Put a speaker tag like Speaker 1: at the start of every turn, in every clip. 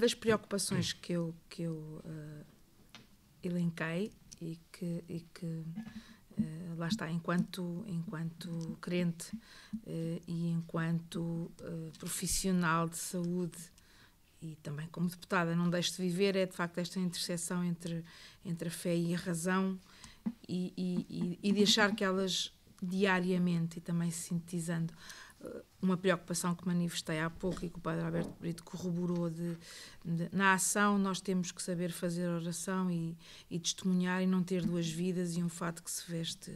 Speaker 1: das preocupações que eu elenquei e que lá está, enquanto crente e enquanto profissional de saúde e também como deputada, não deixo de viver, é de facto esta interseção entre a fé e a razão e de achar que elas diariamente, e também sintetizando uma preocupação que manifestei há pouco e que o Padre Alberto Brito corroborou na ação nós temos que saber fazer oração e testemunhar e não ter duas vidas e um fato que se veste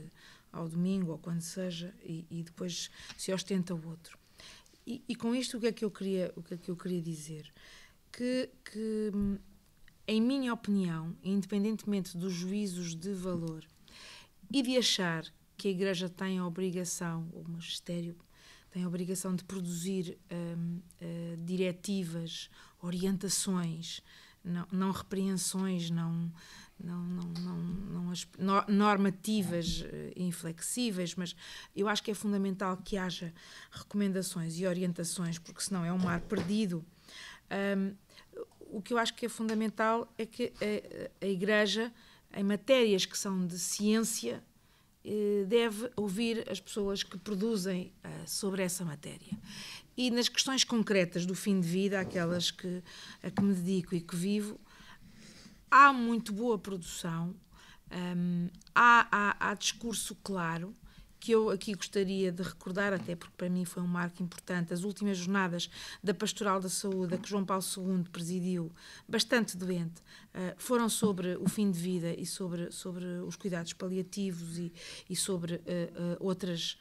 Speaker 1: ao domingo ou quando seja e depois se ostenta o outro. E com isto o que é que eu queria dizer? Que em minha opinião, independentemente dos juízos de valor e de achar que a Igreja tem a obrigação, ou o magistério tem a obrigação de produzir diretivas, orientações, não repreensões, não normativas inflexíveis, mas eu acho que é fundamental que haja recomendações e orientações, porque senão é um mar perdido. O que eu acho que é fundamental é que a Igreja, em matérias que são de ciência, deve ouvir as pessoas que produzem sobre essa matéria. E nas questões concretas do fim de vida, aquelas a que me dedico e que vivo, há muito boa produção, há discurso claro, que eu aqui gostaria de recordar, até porque para mim foi um marco importante, as últimas jornadas da Pastoral da Saúde, a que João Paulo II presidiu, bastante doente, foram sobre o fim de vida e sobre os cuidados paliativos e sobre outras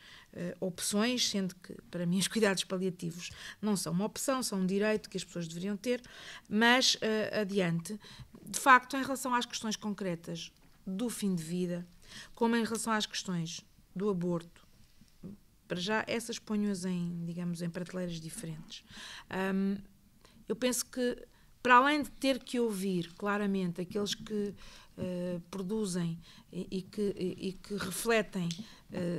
Speaker 1: opções, sendo que, para mim, os cuidados paliativos não são uma opção, são um direito que as pessoas deveriam ter, mas, adiante, de facto, em relação às questões concretas do fim de vida, como em relação às questões do aborto, para já essas ponho-as em prateleiras diferentes. Eu penso que, para além de ter que ouvir claramente aqueles que produzem e que refletem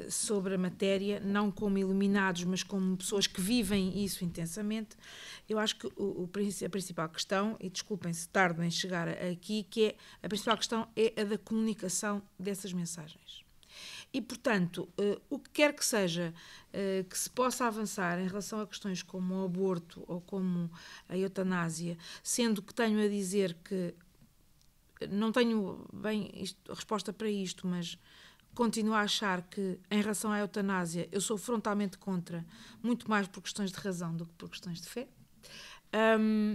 Speaker 1: sobre a matéria, não como iluminados, mas como pessoas que vivem isso intensamente, eu acho que a principal questão, e desculpem se tardo em chegar aqui, a principal questão é a da comunicação dessas mensagens. E, portanto, o que quer que seja que se possa avançar em relação a questões como o aborto ou como a eutanásia, sendo que tenho a dizer que não tenho bem resposta para isto, mas continuo a achar que, em relação à eutanásia, eu sou frontalmente contra, muito mais por questões de razão do que por questões de fé.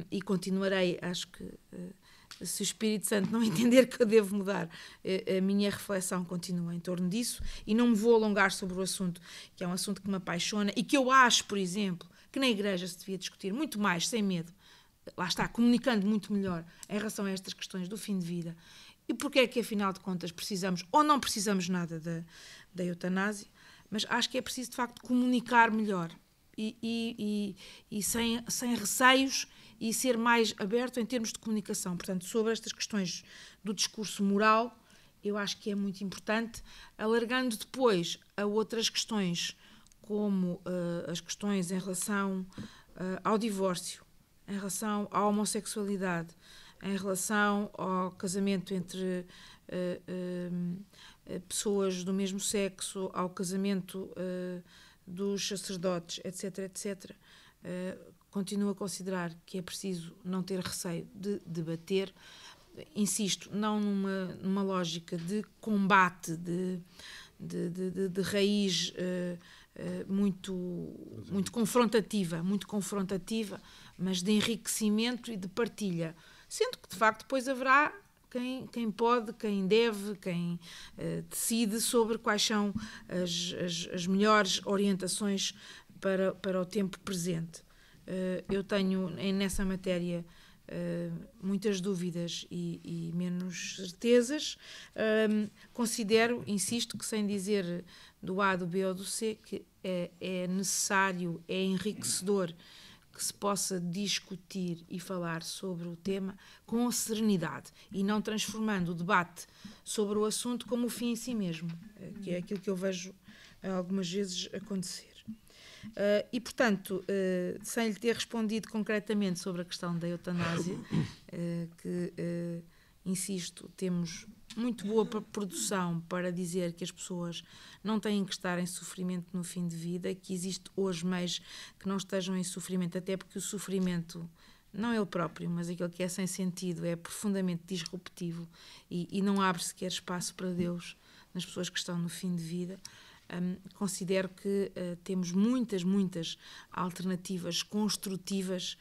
Speaker 1: E continuarei, acho que se o Espírito Santo não entender que eu devo mudar, a minha reflexão continua em torno disso e não me vou alongar sobre o assunto, que é um assunto que me apaixona e que eu acho, por exemplo, que na Igreja se devia discutir muito mais, sem medo, lá está, comunicando muito melhor em relação a estas questões do fim de vida e porque é que, afinal de contas, precisamos ou não precisamos nada da eutanásia, mas acho que é preciso, de facto, comunicar melhor e sem receios e ser mais aberto em termos de comunicação. Portanto, sobre estas questões do discurso moral, eu acho que é muito importante, alargando depois a outras questões, como as questões em relação ao divórcio, em relação à homossexualidade, em relação ao casamento entre pessoas do mesmo sexo, ao casamento dos sacerdotes, etc., etc., continuo a considerar que é preciso não ter receio de debater, insisto, não numa lógica de combate, de raiz muito confrontativa, mas de enriquecimento e de partilha, sendo que, de facto, depois haverá quem pode, quem deve, quem decide sobre quais são as melhores orientações para o tempo presente. Eu tenho nessa matéria muitas dúvidas e menos certezas. Considero, insisto, que sem dizer do A, do B ou do C, que é necessário, é enriquecedor que se possa discutir e falar sobre o tema com serenidade e não transformando o debate sobre o assunto como o fim em si mesmo, que é aquilo que eu vejo algumas vezes acontecer. E, portanto, sem lhe ter respondido concretamente sobre a questão da eutanásia, insisto, temos muito boa produção para dizer que as pessoas não têm que estar em sofrimento no fim de vida, que existe hoje meios que não estejam em sofrimento, até porque o sofrimento, não ele próprio, mas aquele que é sem sentido, é profundamente disruptivo e não abre sequer espaço para Deus nas pessoas que estão no fim de vida. Considero que temos muitas alternativas construtivas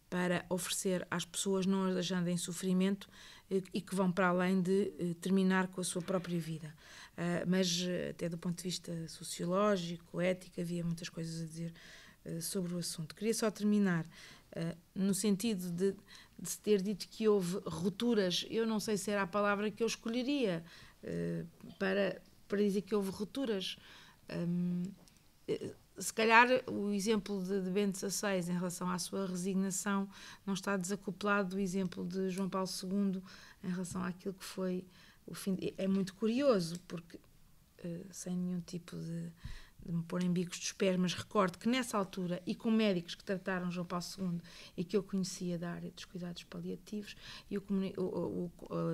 Speaker 1: para oferecer às pessoas, não as deixando em sofrimento e que vão para além de terminar com a sua própria vida. Mas, até do ponto de vista sociológico, ético, havia muitas coisas a dizer sobre o assunto. Queria só terminar no sentido de se ter dito que houve rupturas. Eu não sei se era a palavra que eu escolheria para dizer que houve rupturas. Se calhar o exemplo de Bento XVI em relação à sua resignação não está desacoplado do exemplo de João Paulo II em relação àquilo que foi o fim. É muito curioso, porque sem nenhum tipo de me pôr em bicos dos pés, mas recordo que nessa altura, e com médicos que trataram João Paulo II e que eu conhecia da área dos cuidados paliativos, e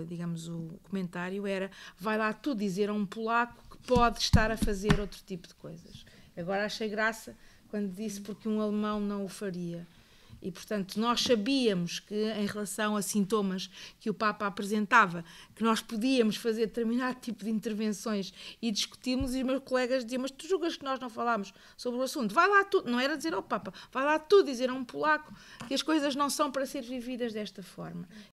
Speaker 1: digamos, o comentário era: vai lá tu dizer a um polaco que pode estar a fazer outro tipo de coisas. Agora achei graça quando disse porque um alemão não o faria. E, portanto, nós sabíamos que, em relação a sintomas que o Papa apresentava, que nós podíamos fazer determinado tipo de intervenções e discutimos, e os meus colegas diziam: mas tu julgas que nós não falámos sobre o assunto? Vai lá tu, não era dizer ao Papa, vai lá tu dizer a um polaco que as coisas não são para ser vividas desta forma.